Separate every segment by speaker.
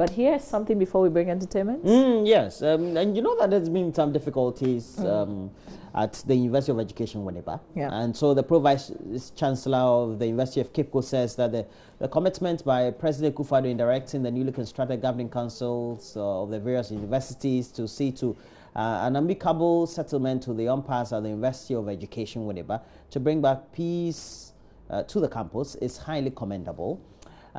Speaker 1: But here's something before we bring entertainment.
Speaker 2: Yes, and you know that there's been some difficulties at the University of Education, Winneba.
Speaker 1: Yeah.
Speaker 2: And so the Pro-Vice-Chancellor of the University of Cape Coast says that the commitment by President Kufuor in directing the newly constructed governing councils of the various universities to see to an amicable settlement to the impasse at the University of Education, Winneba, to bring back peace to the campus is highly commendable.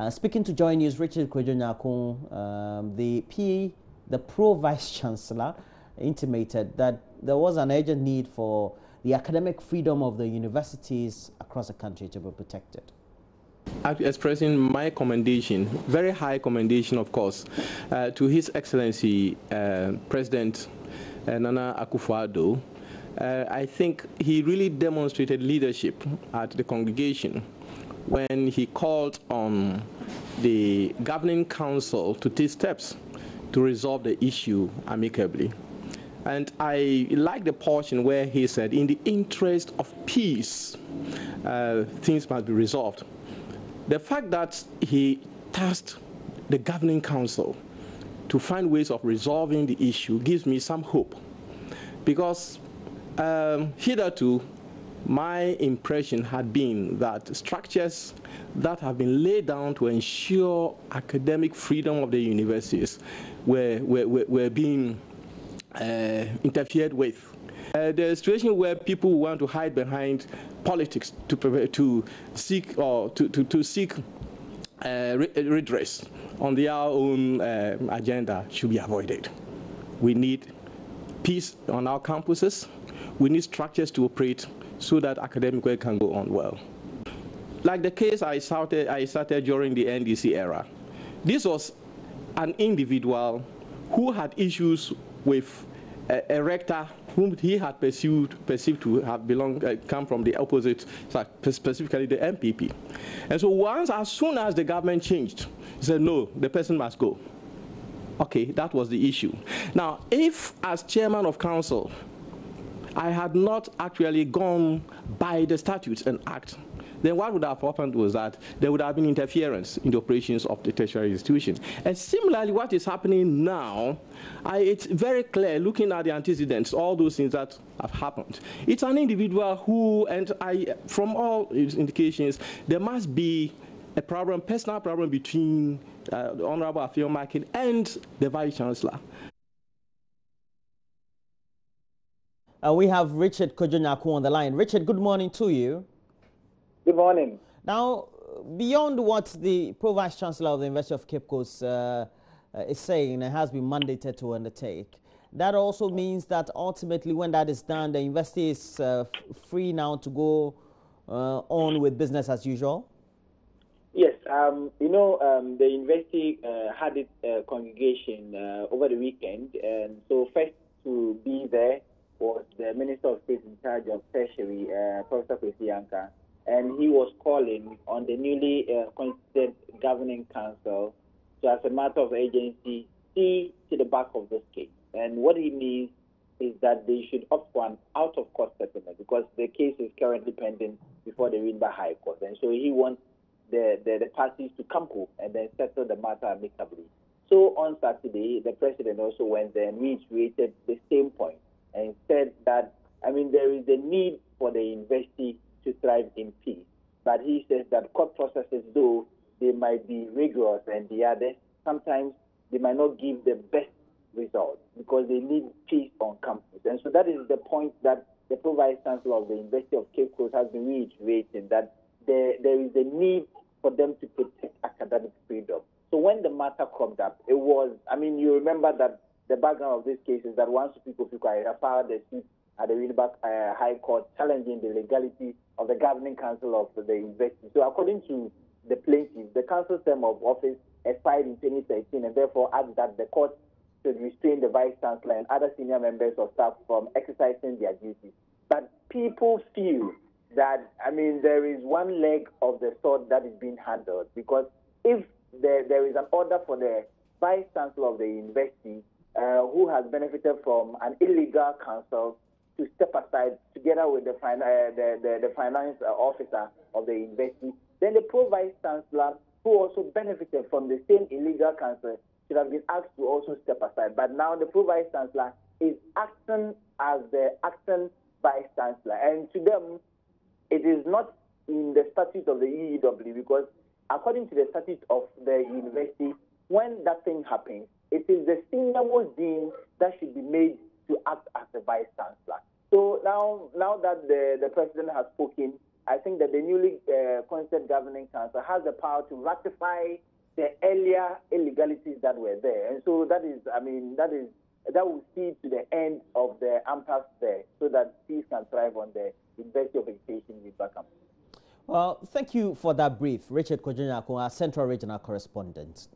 Speaker 2: Speaking to Joy News, Richard Kwejo-Nyakun, the Pro-Vice-Chancellor, intimated that there was an urgent need for the academic freedom of the universities across the country to be protected.
Speaker 3: Expressing my commendation, very high commendation, of course, to His Excellency President Nana Akufo-Addo. I think he really demonstrated leadership at the congregation when he called on the governing council to take steps to resolve the issue amicably. And I like the portion where he said, in the interest of peace, things must be resolved. The fact that he tasked the governing council to find ways of resolving the issue gives me some hope. Because hitherto, my impression had been that structures that have been laid down to ensure academic freedom of the universities were being interfered with. The situation where people want to hide behind politics to seek redress on their own agenda should be avoided. We need peace on our campuses. We need structures to operate so that academic work can go on well. Like the case I started during the NDC era. This was an individual who had issues with a rector whom he had perceived to have come from the opposite, specifically the MPP. And so as soon as the government changed, he said, no, the person must go. Okay, that was the issue. Now, if as chairman of council, I had not actually gone by the statutes and act, then what would have happened was that there would have been interference in the operations of the tertiary institution. And similarly, what is happening now, it's very clear, looking at the antecedents, all those things that have happened. It's an individual who, and from all indications, there must be a problem, personal problem between the Honorable Afio Makin and the Vice-Chancellor.
Speaker 2: We have Richard Kwejo-Nyakun on the line. Richard, good morning to you.
Speaker 4: Good morning.
Speaker 2: Now, beyond what the Pro-Vice-Chancellor of the University of Cape Coast is saying and has been mandated to undertake, that also means that ultimately when that is done, the university is free now to go on with business as usual?
Speaker 4: Yes, the university had its congregation over the weekend, and so first to be there was the Minister of State in charge of Tertiary, Professor Kwesi Yanka, and he was calling on the newly constituted governing council to, as a matter of urgency, see to the back of this case. And what he means is that they should opt for an out-of-court settlement because the case is currently pending before the Rimba High Court. And so he wants the parties to come home and then settle the matter amicably. So on Saturday, the president also went there and reiterated the same point and said that, there is a need for the university to thrive in peace. But he says that court processes, though they might be rigorous and the others, sometimes they might not give the best results because they need peace on campus. And so that is the point that the Pro-Vice-Chancellor of the University of Cape Coast has been reiterating, that there is a need for them to protect academic freedom. So when the matter cropped up, it was, you remember that the background of this case is that once people filed the suit at the Rimba High Court challenging the legality of the governing council of the university. So according to the plaintiff, the council's term of office expired in 2013 and therefore asked that the court should restrain the vice-chancellor and other senior members of staff from exercising their duties. But people feel that, there is one leg of the sword that is being handled, because if there is an order for the vice-chancellor of the university who has benefited from an illegal council to step aside together with the finance officer of the university, then the pro-vice-chancellor who also benefited from the same illegal council should have been asked to also step aside. But now the Pro-Vice Chancellor is acting as the acting Vice Chancellor. And to them, it is not in the statute of the UEW, because according to the statute of the university, when that thing happens, it is the senior most dean that should be made to act as the Vice Chancellor. So now that the president has spoken, I think that the newly constituted governing council has the power to ratify the earlier illegalities that were there. And so that will see to the end of the impasse there, so that peace can thrive on the University of Education with Bakam.
Speaker 2: Well, thank you for that brief, Richard Kojunyako, our Central Regional Correspondent.